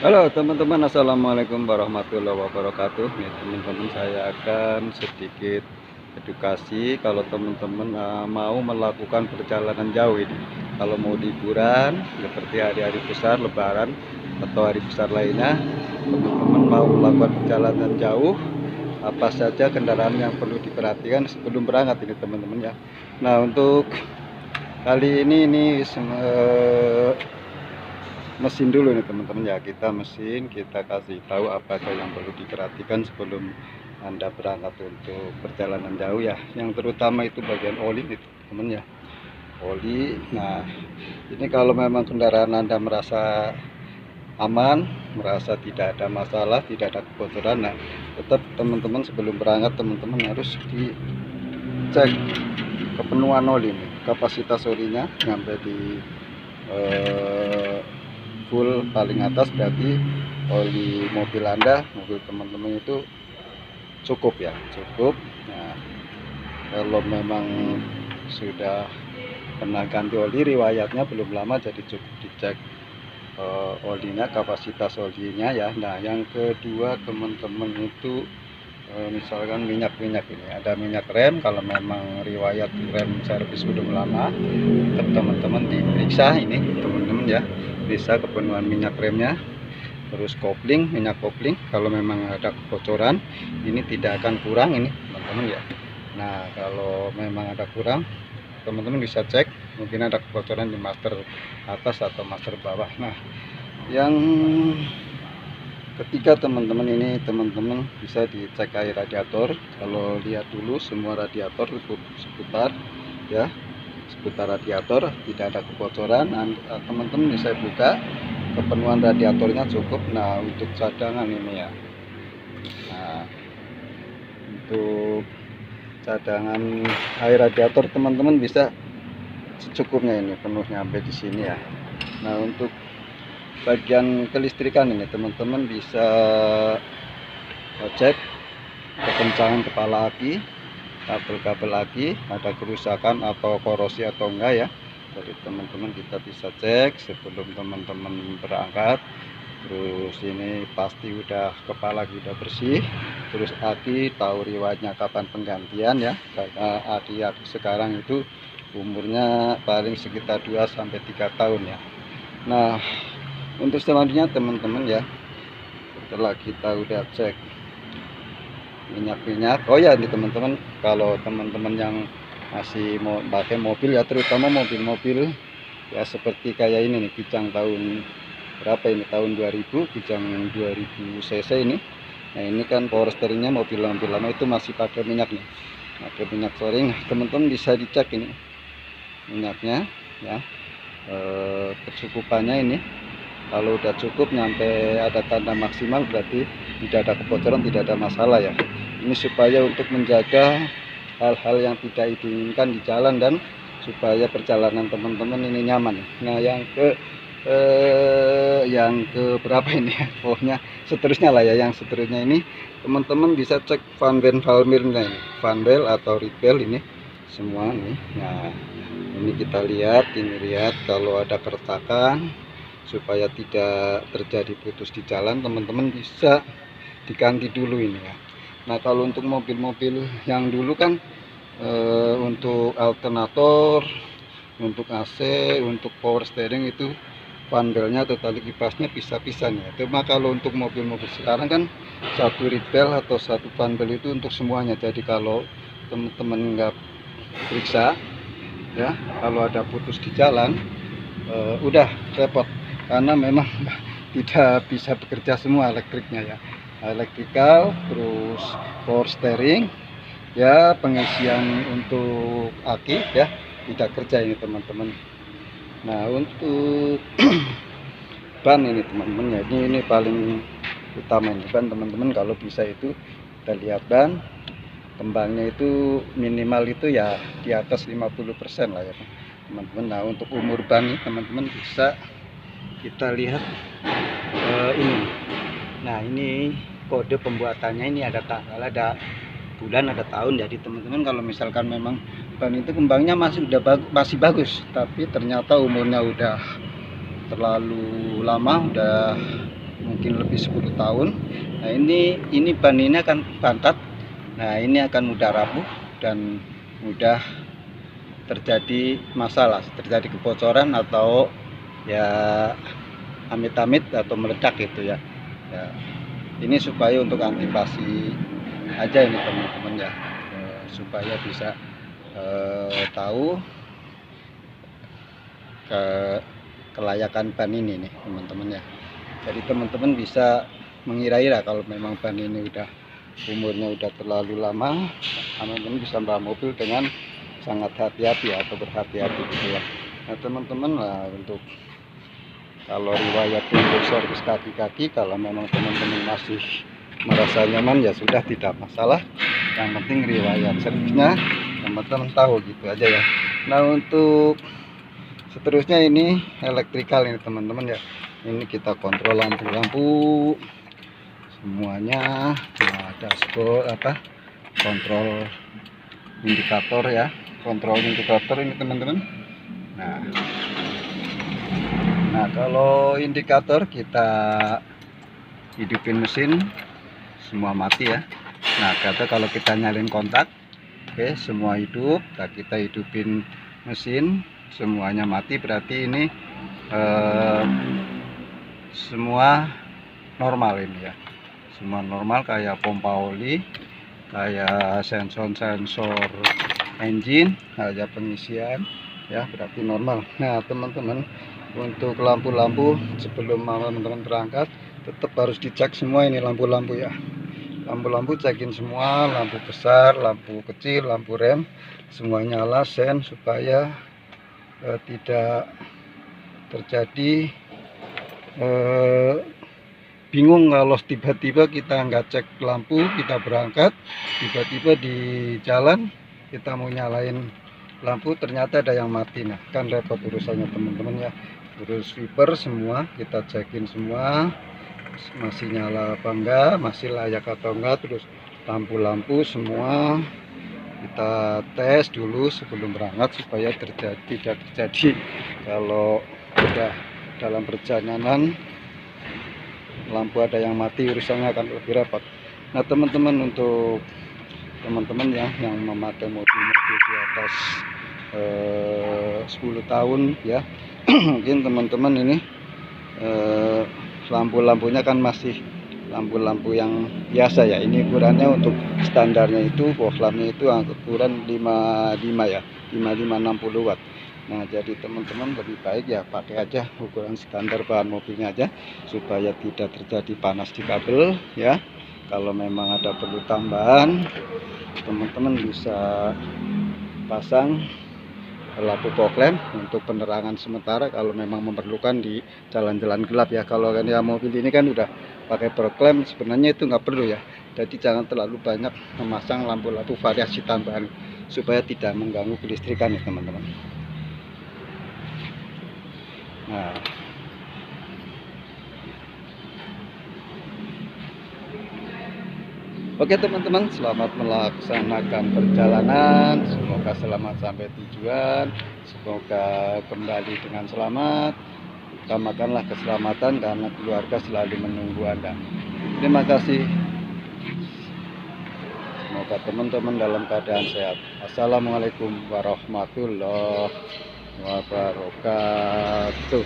Halo teman-teman, assalamualaikum warahmatullahi wabarakatuh. Nih teman-teman, saya akan sedikit edukasi kalau teman-teman mau melakukan perjalanan jauh ini. Kalau mau liburan seperti hari-hari besar, Lebaran atau hari besar lainnya, teman-teman mau melakukan perjalanan jauh, apa saja kendaraan yang perlu diperhatikan sebelum berangkat ini teman-teman ya. Nah untuk kali ini mesin dulu nih teman-teman ya, kita kasih tahu apa aja yang perlu diperhatikan sebelum Anda berangkat untuk perjalanan jauh ya. Yang terutama itu bagian oli nih teman-teman ya, oli. Nah ini kalau memang kendaraan Anda merasa aman, merasa tidak ada masalah, tidak ada kebocoran, nah tetap teman-teman sebelum berangkat teman-teman harus dicek kepenuhan oli nih, kapasitas olinya sampai di full paling atas, berarti oli mobil Anda, mobil teman-teman itu cukup ya, cukup. Nah kalau memang sudah pernah ganti oli, riwayatnya belum lama, jadi cukup dicek olinya, kapasitas olinya ya. Nah yang kedua teman-teman itu misalkan minyak-minyak ini, ada minyak rem, kalau memang riwayat rem servis belum lama, tetap teman-teman diperiksa ini teman-teman ya, bisa kepenuhan minyak remnya. Terus kopling, minyak kopling, kalau memang ada kebocoran ini tidak akan kurang ini teman-teman ya. Nah kalau memang ada kurang, teman-teman bisa cek, mungkin ada kebocoran di master atas atau master bawah. Nah yang ketiga teman-teman, ini teman-teman bisa dicek air radiator. Kalau lihat dulu semua radiator seputar ya, seputar radiator tidak ada kebocoran, teman-teman bisa buka, kepenuhan radiatornya cukup. Nah untuk cadangan ini ya, nah untuk cadangan air radiator teman-teman bisa secukupnya, ini penuhnya sampai di sini ya. Nah untuk bagian kelistrikan ini teman-teman bisa cek kekencangan kepala aki, kabel-kabel aki, ada kerusakan atau korosi atau enggak ya. Jadi teman-teman kita bisa cek sebelum teman-teman berangkat. Terus ini pasti udah kepala udah bersih, terus aki tahu riwayatnya kapan penggantian ya, karena aki sekarang itu umurnya paling sekitar 2-3 tahun ya. Nah untuk selanjutnya teman-teman ya, setelah kita udah cek minyak-minyak, oh ya ini teman-teman, kalau teman-teman yang masih mau pakai mobil ya, terutama mobil-mobil ya seperti kayak ini nih, Kijang tahun berapa ini, tahun 2000, Kijang 2000 cc ini. Nah ini kan power steeringnya mobil-mobil lama itu masih pakai minyak nih, pakai minyak soring. Teman-teman bisa dicek ini minyaknya ya, kecukupannya ini. Kalau udah cukup nyampe ada tanda maksimal, berarti tidak ada kebocoran, tidak ada masalah ya. Ini supaya untuk menjaga hal-hal yang tidak diinginkan di jalan dan supaya perjalanan teman-teman ini nyaman. Nah yang ke berapa ini ya, pokoknya seterusnya lah ya, yang seterusnya ini teman-teman bisa cek fan belt valmirnya ini, fan belt atau reed belt ini semua nih. Nah ini kita lihat, ini lihat kalau ada keretakan, supaya tidak terjadi putus di jalan, teman-teman bisa diganti dulu ini ya. Nah kalau untuk mobil-mobil yang dulu kan untuk alternator, untuk AC, untuk power steering itu fan beltnya atau tali kipasnya pisah-pisah nih ya. Cuma kalau untuk mobil-mobil sekarang kan satu reed belt atau satu fan belt itu untuk semuanya. Jadi kalau teman-teman nggak periksa ya, kalau ada putus di jalan udah repot, karena memang tidak bisa bekerja semua elektriknya ya, elektrikal, terus power steering ya, pengisian untuk aki ya tidak kerja ini teman-teman. Nah untuk ban ini teman-teman ya, ini paling utama ini ban teman-teman. Kalau bisa itu kita lihat ban kembangnya itu minimal itu ya di atas 50% lah ya teman-teman. Nah untuk umur ban ini teman-teman bisa kita lihat ini. Nah ini kode pembuatannya, ini ada tanggal, ada bulan, ada tahun. Jadi teman-teman kalau misalkan memang ban itu kembangnya masih bagus, tapi ternyata umurnya udah terlalu lama, udah mungkin lebih 10 tahun. Nah ini ban ini akan bantat. Nah ini akan mudah rapuh dan mudah terjadi masalah, terjadi kebocoran atau ya amit-amit atau meledak gitu ya. Ini supaya untuk antisipasi aja ini teman-teman ya, supaya bisa tahu kelayakan ban ini nih teman-teman ya. Jadi teman-teman bisa mengira-ira kalau memang ban ini umurnya udah terlalu lama, teman-teman bisa bawa mobil dengan sangat hati-hati atau berhati-hati gitu ya. Nah teman-teman lah, untuk kalau riwayat untuk servis kaki-kaki, kalau memang teman-teman masih merasa nyaman ya sudah, tidak masalah. Yang penting riwayat servisnya teman-teman tahu gitu aja ya. Nah untuk seterusnya ini elektrikal ini teman-teman ya. Ini kita kontrol lampu-lampu semuanya. Nah, dashboard kontrol indikator ya, kontrol indikator ini teman-teman. Nah kalau indikator kita hidupin mesin semua mati ya. Nah kalau kita nyalin kontak, oke, semua hidup. Nah, kita hidupin mesin semuanya mati, berarti ini semua normal ini ya, semua normal, kayak pompa oli, kayak sensor engine, kayak pengisian ya, berarti normal. Nah teman-teman, untuk lampu-lampu sebelum teman-teman berangkat tetap harus dicek semua ini lampu-lampu ya. Lampu-lampu cekin semua, lampu besar, lampu kecil, lampu rem, semuanya nyala sen, supaya tidak terjadi bingung kalau tiba-tiba kita nggak cek lampu, kita berangkat tiba-tiba di jalan kita mau nyalain lampu ternyata ada yang mati. Nah kan repot urusannya teman-teman ya. Terus wiper semua kita cekin semua, masih nyala apa enggak, masih layak atau enggak. Terus lampu-lampu semua kita tes dulu sebelum berangkat, supaya tidak terjadi kalau udah dalam perjalanan lampu ada yang mati, urusannya akan lebih repot. Nah teman-teman, untuk teman-teman yang memakai mobil-mobil di atas 10 tahun ya, mungkin teman-teman ini lampu-lampunya kan masih lampu-lampu yang biasa ya. Ini ukurannya untuk standarnya itu bohlamnya itu ukuran 55 ya, 5560 watt. Nah jadi teman-teman lebih baik ya pakai aja ukuran standar bahan mobilnya aja, supaya tidak terjadi panas di kabel ya. Kalau memang ada perlu tambahan, teman-teman bisa pasang lampu fog lamp untuk penerangan sementara kalau memang memerlukan di jalan-jalan gelap ya. Kalau kan ya mobil ini kan udah pakai fog lamp, sebenarnya itu nggak perlu ya. Jadi jangan terlalu banyak memasang lampu-lampu variasi tambahan supaya tidak mengganggu kelistrikan ya teman-teman. Nah oke teman-teman, selamat melaksanakan perjalanan, semoga selamat sampai tujuan, semoga kembali dengan selamat. Utamakanlah keselamatan karena keluarga selalu menunggu Anda. Terima kasih, semoga teman-teman dalam keadaan sehat. Assalamualaikum warahmatullahi wabarakatuh.